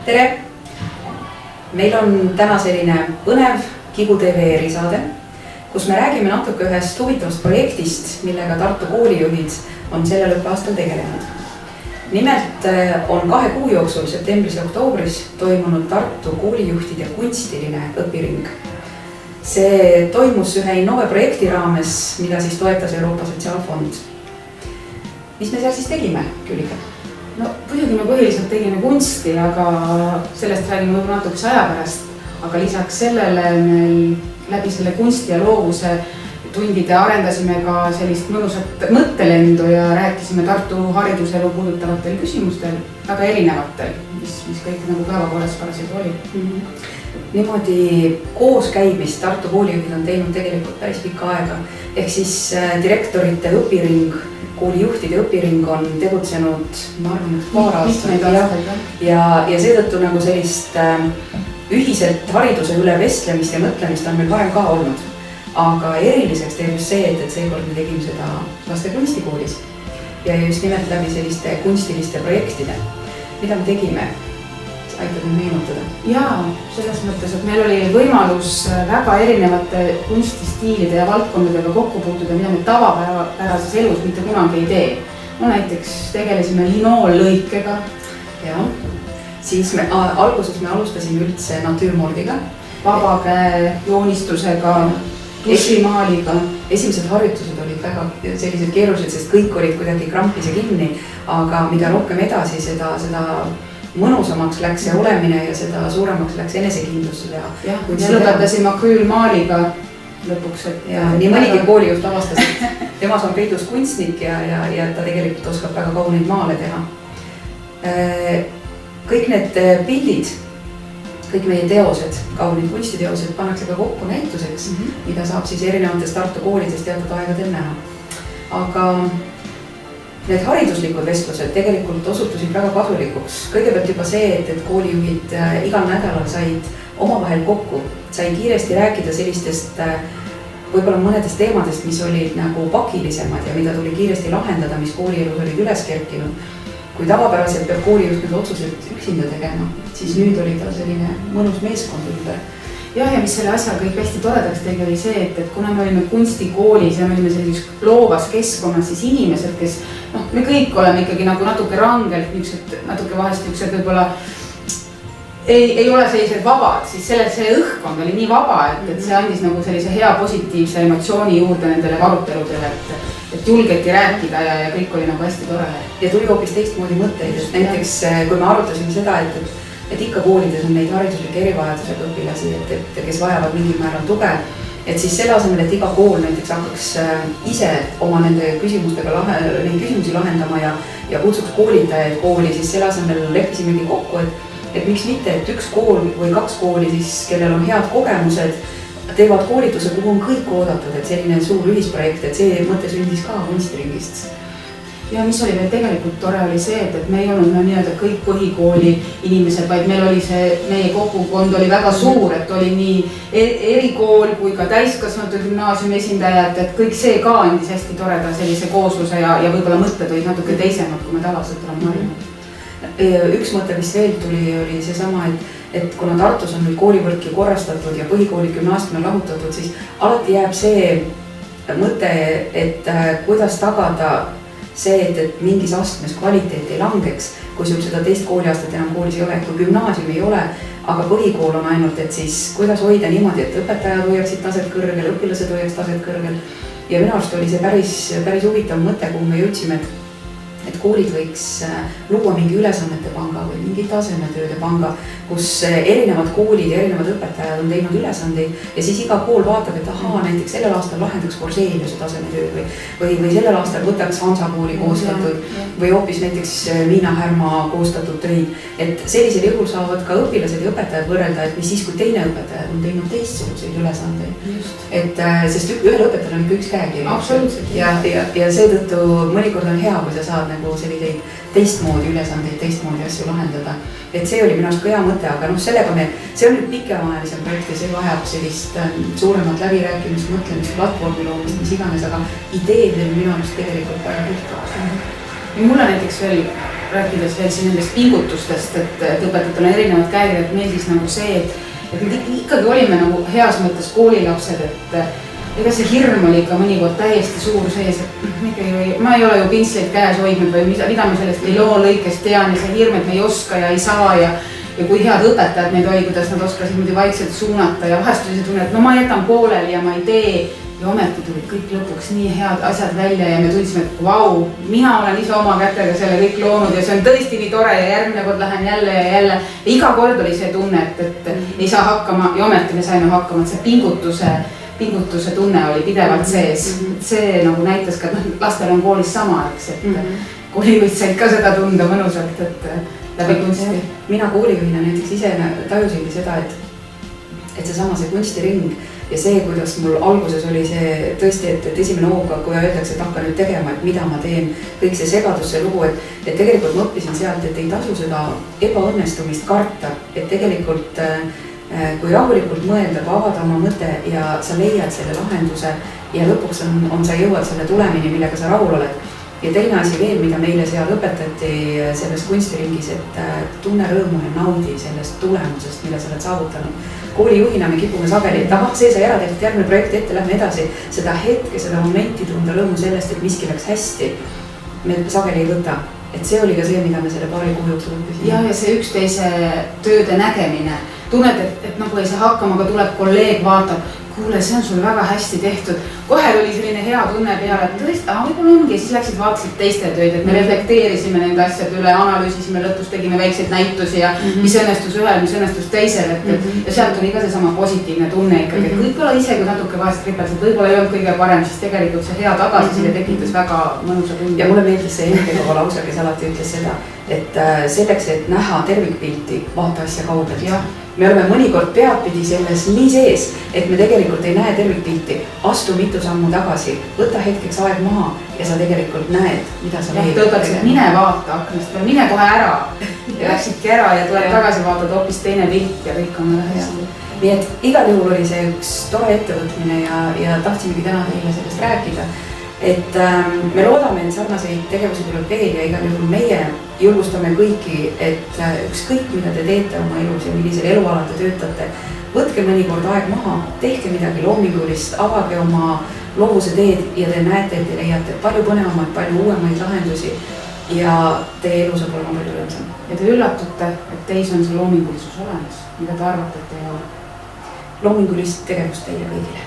Tere! Meil on täna selline põnev Kigu TV erisaade, kus me räägime natuke ühest huvitavast projektist, millega Tartu koolijuhid on sellel õppeaastal tegelenud. Nimelt on 2 kuu jooksul, septembris ja oktoobris, toimunud Tartu koolijuhtide kunstiline õpiring. See toimus ühe Innove projekti raames, mida siis toetas Euroopa Sotsiaalfond. Mis me seal siis tegime, Küllika? No muidugi me põhiliselt tegime kunsti, aga sellest räägime võib-olla natukese aja pärast. Aga lisaks sellele meil läbi selle kunsti ja loovuse tundide arendasime ka sellist mõnusat mõttelendu ja rääkisime Tartu hariduselu puudutavatel küsimustel, väga erinevatel, mis kõik nagu päevakorras parasjagu oli. Niimoodi kooskäimist Tartu koolijuhid on teinud tegelikult päris pikka aega. Ehk siis direktorite õpiring, koolijuhtide õpiring on tegutsenud, ma arvan, paar aastat ja seetõttu nagu sellist ühiselt hariduse üle vestlemist ja mõtlemist on meil varem ka olnud. Aga eriliseks teeb just see, et seekord me tegime seda laste kunstikoolis ja just nimelt läbi selliste kunstiliste projektide. Mida me tegime? Aitad nüüd meenutada? Jaa, selles mõttes, et meil oli võimalus väga erinevate kunstistiilide ja valdkondadega kokku puutuda, mida me tavapärases elus mitte kunagi ei tee. No näiteks tegelesime linoollõikega. Ja, siis alguses me alustasime üldse natüürmordiga. Vabakäe joonistusega, dušimaaliga. Esimesed harjutused olid väga sellised keerulised, sest kõik olid kuidagi krampis ja kinni, aga mida rohkem edasi, seda mõnusamaks läks see olemine ja seda suuremaks läks enesekindlus. Ja lõpetasime akrüülmaaliga lõpuks. Ja nii mõnigi koolijuht avastas, et temas on peidus kunstnik ja ta tegelikult oskab väga kauneid maale teha. Kõik need pildid, kõik meie teosed, kaunid kunstiteosed pannakse ka kokku näituseks, mida saab siis erinevates Tartu koolides teatud aegadel näha. Aga need hariduslikud vestlused tegelikult osutusid väga kasulikuks. Kõigepealt juba see, et koolijuhid igal nädalal said omavahel kokku, sai kiiresti rääkida sellistest võib-olla mõnedest teemadest, mis olid nagu pakilisemad ja mida tuli kiiresti lahendada, mis koolielus olid üles kerkinud. Kui tavapäraselt peab koolijuht need otsused üksinda tegema, siis nüüd oli ta selline mõnus meeskond ümber. Ja mis selle asja kõik hästi toredaks tegi oli see, et kuna me olime kunstikoolis ja me olime sellises loovas keskkonnas, siis inimesed, kes me kõik oleme ikkagi nagu natuke rangelt, natuke vahest võib-olla ei ole sellised vabad, siis see õhkkond oli nii vaba, et see andis nagu sellise hea positiivse emotsiooni juurde nendele aruteludele, et julgeti rääkida ja kõik oli nagu hästi tore. Ja tuli hoopis teistmoodi mõtteid, et näiteks kui me arutasime seda, et ikka koolides on neid hariduslike erivajadusega õpilasi, kes vajavad mingil määral tuge, et siis selle asemel, et iga kool näiteks hakkaks ise oma nende küsimustega neid küsimusi lahendama ja kutsuks koolitajaid kooli, siis selle asemel leppisimegi kokku, et miks mitte, et üks kool või 2 kooli, siis, kellel on head kogemused, teevad koolituse, kuhu on kõik oodatud, et selline suur ühisprojekt, et see mõte sündis ka kunstiringist. Ja mis oli veel tegelikult tore oli see, et me ei olnud nii-öelda kõik põhikooli inimesed, vaid meil oli meie kogukond oli väga suur, et oli nii erikool kui ka täiskasvanute gümnaasiumi esindajad, et kõik see ka andis hästi toreda sellise koosluse ja võib-olla mõtted olid natuke teisemad, kui me tavaliselt oleme harjunud. Üks mõte, mis veel tuli, oli seesama, et kuna Tartus on nüüd koolivõrki korrastatud ja põhikooli gümnaasium on lahutatud, siis alati jääb see mõte, et kuidas tagada see, et mingis astmes kvaliteet ei langeks, kui sul seda teist kooliaastat enam koolis ei ole, kui gümnaasium ei ole, aga põhikool on ainult, et siis kuidas hoida niimoodi, et õpetajad hoiaksid taset kõrgel, õpilased hoiaks taset kõrgel. Ja minu arust oli see päris huvitav mõte, kuhu me jõudsime, et koolid võiks luua mingi ülesannete panga või mingi tasemetööde panga, kus erinevad koolid ja erinevad õpetajad on teinud ülesandeid ja siis iga kool vaatab, et näiteks sellel aastal lahendaks Korseeliuse tasemetööd või sellel aastal võtaks Hansa kooli koostatud või hoopis näiteks Miina Härma koostatud töid. Et sellisel juhul saavad ka õpilased ja õpetajad võrrelda, et mis siis, kui teine õpetajad on teinud teistsuguseid ülesandeid. Sest ühel õpetajal on üks käekiri. Absoluutselt. Ja seetõttu mõnikord on hea, kui sa saad nagu selliseid teistmoodi ülesandeid, teistmoodi asju lahendada. Et see oli minu arust ka hea mõte, aga sellega see on nüüd pikemaajalisem projekt ja see vajab sellist suuremat läbirääkimist, mõtlemist, platvormi loomist, mis iganes, aga ideed on minu arust tegelikult väga hühta. Mulle näiteks veel rääkides veel siin nendest pingutustest, et õpetajatel on erinevad käekirjad, meeldis nagu see, et me ikkagi olime nagu heas mõttes koolilapsed, et ega see hirm oli ikka mõnikord täiesti suur sees, et ma ei ole ju pintsleid käes hoidnud või mida ma sellest loo lõikest tean ja see hirm, et me ei oska ja ei saa ja kui head õpetajad neid oli, kuidas nad oskasid muidu vaikselt suunata ja vahest oli see tunne, et no ma jätan pooleli ja ma ei tee ja ometi tulid kõik lõpuks nii head asjad välja ja me tundsime, et vau, mina olen ise oma kätega selle kõik loonud ja see on tõesti nii tore ja järgmine kord lähen jälle ja jälle. Ja iga kord oli see tunne, et ei saa hakkama ja ometi me saime hakkama, et see pingutuse tunne oli pidevalt sees. See nagu näitas ka, et lastel on koolis sama, eks, et koolijuhid said ka seda tunda mõnusalt, et läbi kunsti. Mina koolijuhina näiteks ise tajusingi seda, et seesama see kunstiring ja see, kuidas mul alguses oli see tõesti, et esimene hooga, kui öeldakse, et hakka nüüd tegema, et mida ma teen, kõik see segadus, see lugu, et tegelikult ma õppisin sealt, et ei tasu seda ebaõnnestumist karta, et tegelikult kui rahulikult mõelda, kui avada oma mõte ja sa leiad selle lahenduse ja lõpuks sa jõuad selle tulemini, millega sa rahul oled. Ja teine asi veel, mida meile seal õpetati selles kunstiringis, et tunne rõõmu ja naudi sellest tulemusest, mida sa oled saavutanud. Koolijuhina me kipume sageli, et see sai ära tehtud, järgmine projekt ette, lähme edasi. Seda hetke, seda momenti tunda rõõmu sellest, et miski läks hästi, me sageli ei võta. Et see oli ka see, mida me selle paari kuu jooksul õppisime. Ja see üksteise tööde nägemine. Tunned, et nagu ei saa hakkama, aga tuleb kolleeg vaatab, kuule, see on sul väga hästi tehtud. Kohe oli selline hea tunne peale, et tõesti, võib-olla ongi, siis läksid vaatasid teiste töid, et me reflekteerisime nende asjad üle, analüüsisime, lõpus tegime väikseid näitusi ja mis õnnestus ühel, mis õnnestus teisel, ja sealt tuli ka seesama positiivne tunne ikkagi, et võib-olla ise, kui natuke vahest ripelsid, võib-olla ei olnud kõige parem, siis tegelikult see hea tagasiside tekitas väga mõnusa tunde. Ja mulle meeldis see Hendrikova lause, kes alati ütles seda, et selleks, et näha tervikpilti, vaata asja kaugelt. Me oleme mõnikord peadpidi selles nii sees, et me tegelikult ei näe tervikpilti. Astu mitu sammu tagasi, võta hetkeks aeg maha ja sa tegelikult näed, mida sa veel tõotasid, et mine vaata aknast peale, mine kohe ära. Ja läksidki ära ja tuleb tagasi vaatad hoopis teine pilt ja kõik on väga hästi. Nii et igal juhul oli see üks tore ettevõtmine ja tahtsimegi täna teile sellest rääkida. Et me loodame, et sarnaseid tegevusi tuleb veel ja igal juhul meie julgustame kõiki, et ükskõik mida te teete oma elus ja millisel elualal te töötate, võtke mõnikord aeg maha, tehke midagi loomingulist, avage oma loovuse teed ja te näete, et te leiate palju põnevamaid, palju uuemaid lahendusi ja teie elu saab olema palju rõõmsam. Ja te üllatute, et teis on see loomingulisus olemas, mida te arvate, et te ei ole. Loomingulist tegevust teile kõigile.